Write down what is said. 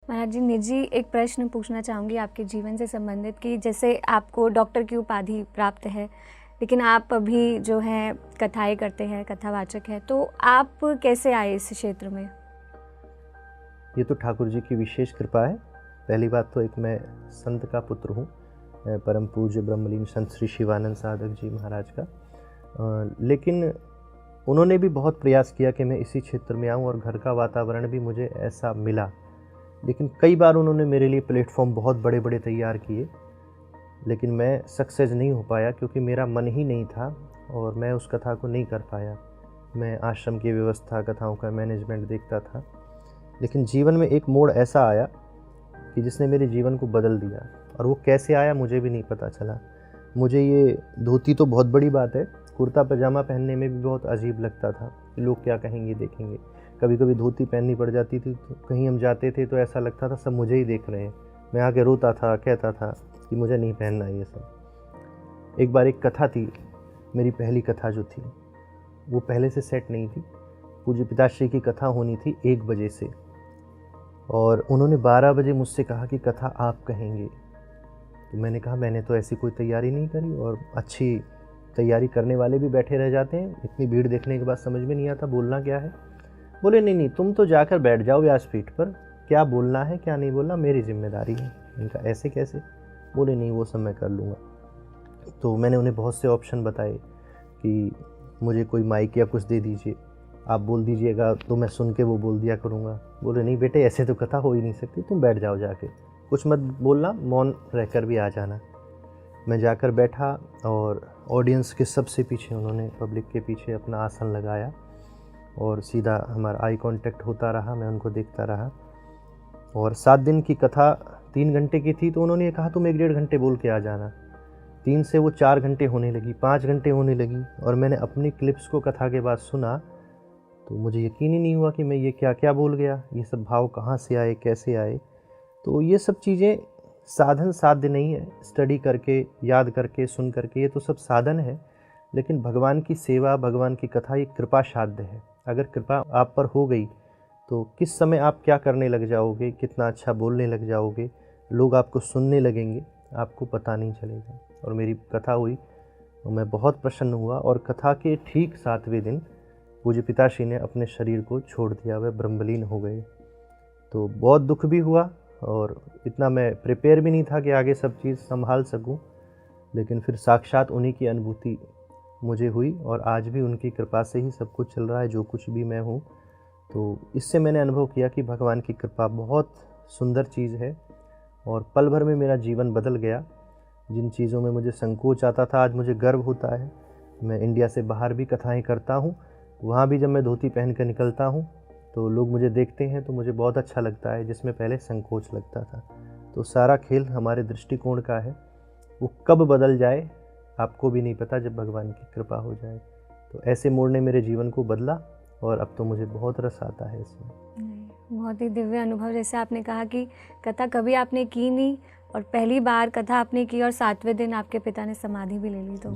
महाराज जी, निजी एक प्रश्न पूछना चाहूँगी आपके जीवन से संबंधित कि जैसे आपको डॉक्टर की उपाधि प्राप्त है, लेकिन आप अभी जो है कथाएँ करते हैं, कथावाचक हैं, तो आप कैसे आए इस क्षेत्र में? ये तो ठाकुर जी की विशेष कृपा है। पहली बात तो एक मैं संत का पुत्र हूँ, परम पूज्य ब्रह्मलीन संत श्री शिवानंद साधक जी महाराज का। लेकिन उन्होंने भी बहुत प्रयास किया कि मैं इसी क्षेत्र में आऊँ और घर का वातावरण भी मुझे ऐसा मिला। लेकिन कई बार उन्होंने मेरे लिए प्लेटफॉर्म बहुत बड़े बड़े तैयार किए, लेकिन मैं सक्सेस नहीं हो पाया क्योंकि मेरा मन ही नहीं था और मैं उस कथा को नहीं कर पाया। मैं आश्रम की व्यवस्था, कथाओं का मैनेजमेंट देखता था। लेकिन जीवन में एक मोड़ ऐसा आया कि जिसने मेरे जीवन को बदल दिया, और वो कैसे आया मुझे भी नहीं पता चला। मुझे ये धोती तो बहुत बड़ी बात है, कुर्ता पजामा पहनने में भी बहुत अजीब लगता था कि लोग क्या कहेंगे, देखेंगे। कभी कभी धोती पहननी पड़ जाती थी तो कहीं हम जाते थे तो ऐसा लगता था सब मुझे ही देख रहे हैं। मैं आके रोता था, कहता था कि मुझे नहीं पहनना ये सब। एक बार एक कथा थी, मेरी पहली कथा जो थी वो पहले से सेट नहीं थी। पूज्य पिताश्री की कथा होनी थी 1 बजे से, और उन्होंने 12 बजे मुझसे कहा कि कथा आप कहेंगे। तो मैंने कहा मैंने तो ऐसी कोई तैयारी नहीं करी, और अच्छी तैयारी करने वाले भी बैठे रह जाते हैं। इतनी भीड़ देखने के बाद समझ में नहीं आता बोलना क्या है। बोले नहीं नहीं, तुम तो जाकर बैठ जाओ व्यासपीठ पर, क्या बोलना है क्या नहीं बोलना मेरी जिम्मेदारी है। इनका ऐसे कैसे? बोले नहीं, वो सब मैं कर लूँगा। तो मैंने उन्हें बहुत से ऑप्शन बताए कि मुझे कोई माइक या कुछ दे दीजिए, आप बोल दीजिएगा तो मैं सुन के वो बोल दिया करूँगा। बोले नहीं बेटे, ऐसे तो कथा हो ही नहीं सकती, तुम बैठ जाओ जाके, कुछ मत बोलना, मौन रहकर भी आ जाना। मैं जाकर बैठा और ऑडियंस के सबसे पीछे उन्होंने पब्लिक के पीछे अपना आसन लगाया और सीधा हमारा आई कांटेक्ट होता रहा, मैं उनको देखता रहा। और 7 दिन की कथा 3 घंटे की थी, तो उन्होंने कहा तुम 1-1.5 घंटे बोल के आ जाना। 3 से वो 4 घंटे होने लगी, 5 घंटे होने लगी, और मैंने अपनी क्लिप्स को कथा के बाद सुना तो मुझे यकीन ही नहीं हुआ कि मैं ये क्या क्या बोल गया, ये सब भाव कहाँ से आए, कैसे आए। तो ये सब चीज़ें साधन साध्य नहीं है, स्टडी करके, याद करके, सुन करके, ये तो सब साधन है। लेकिन भगवान की सेवा, भगवान की कथा ये कृपा साध्य है। अगर कृपा आप पर हो गई तो किस समय आप क्या करने लग जाओगे, कितना अच्छा बोलने लग जाओगे, लोग आपको सुनने लगेंगे, आपको पता नहीं चलेगा। और मेरी कथा हुई और मैं बहुत प्रसन्न हुआ, और कथा के ठीक 7वें दिन पूज्य पिताश्री ने अपने शरीर को छोड़ दिया, वह ब्रह्मलीन हो गए। तो बहुत दुख भी हुआ, और इतना मैं प्रिपेयर भी नहीं था कि आगे सब चीज़ संभाल सकूं। लेकिन फिर साक्षात उन्हीं की अनुभूति मुझे हुई, और आज भी उनकी कृपा से ही सब कुछ चल रहा है, जो कुछ भी मैं हूँ। तो इससे मैंने अनुभव किया कि भगवान की कृपा बहुत सुंदर चीज़ है, और पल भर में मेरा जीवन बदल गया। जिन चीज़ों में मुझे संकोच आता था, आज मुझे गर्व होता है। मैं इंडिया से बाहर भी कथाएँ करता हूँ, वहाँ भी जब मैं धोती पहन कर निकलता हूँ तो लोग मुझे देखते हैं तो मुझे बहुत अच्छा लगता है, जिसमें पहले संकोच लगता था। तो सारा खेल हमारे दृष्टिकोण का है, वो कब बदल जाए आपको भी नहीं पता, जब भगवान की कृपा हो जाए। तो ऐसे मोड़ ने मेरे जीवन को बदला, और अब तो मुझे बहुत रस आता है इसमें। बहुत ही दिव्य अनुभव। जैसे आपने कहा कि कथा कभी आपने की नहीं और पहली बार कथा आपने की और 7वें दिन आपके पिता ने समाधि भी ले ली, तो